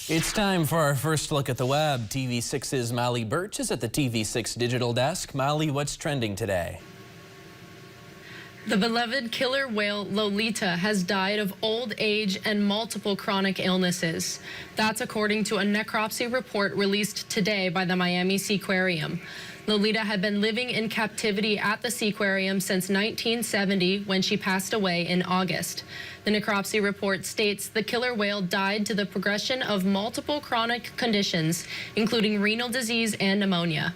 It's time for our first look at the web. TV6's Molly Birch is at the TV6 digital desk. Molly, what's trending today? The beloved killer whale Lolita has died of old age and multiple chronic illnesses. That's according to a necropsy report released today by the Miami Seaquarium. Lolita had been living in captivity at the Seaquarium since 1970 when she passed away in August. The necropsy report states the killer whale died to the progression of multiple chronic conditions, including renal disease and pneumonia.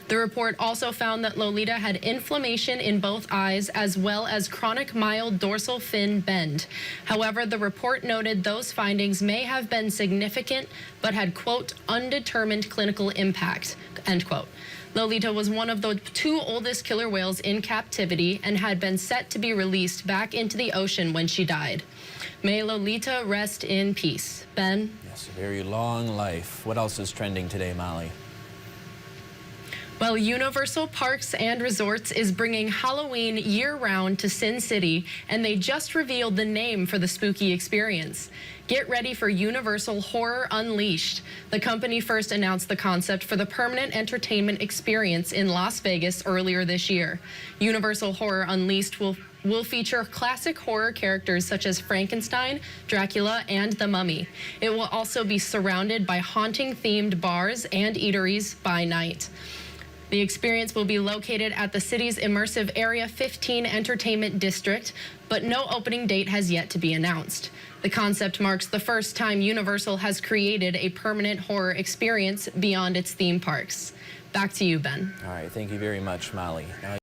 The report also found that Lolita had inflammation in both eyes as well as chronic mild dorsal fin bend. However, the report noted those findings may have been significant but had, quote, undetermined clinical impact, end quote. Lolita was one of the two oldest killer whales in captivity and had been set to be released back into the ocean when she died. May Lolita rest in peace. Ben? Yes, a very long life. What else is trending today, Molly? Well, Universal Parks and Resorts is bringing Halloween year-round to Sin City, and they just revealed the name for the spooky experience. Get ready for Universal Horror Unleashed. The company first announced the concept for the permanent entertainment experience in Las Vegas earlier this year. Universal Horror Unleashed will feature classic horror characters such as Frankenstein, Dracula, and the Mummy. It will also be surrounded by haunting-themed bars and eateries by night. The experience will be located at the city's immersive Area 15 Entertainment District, but no opening date has yet to be announced. The concept marks the first time Universal has created a permanent horror experience beyond its theme parks. Back to you, Ben. All right, thank you very much, Molly.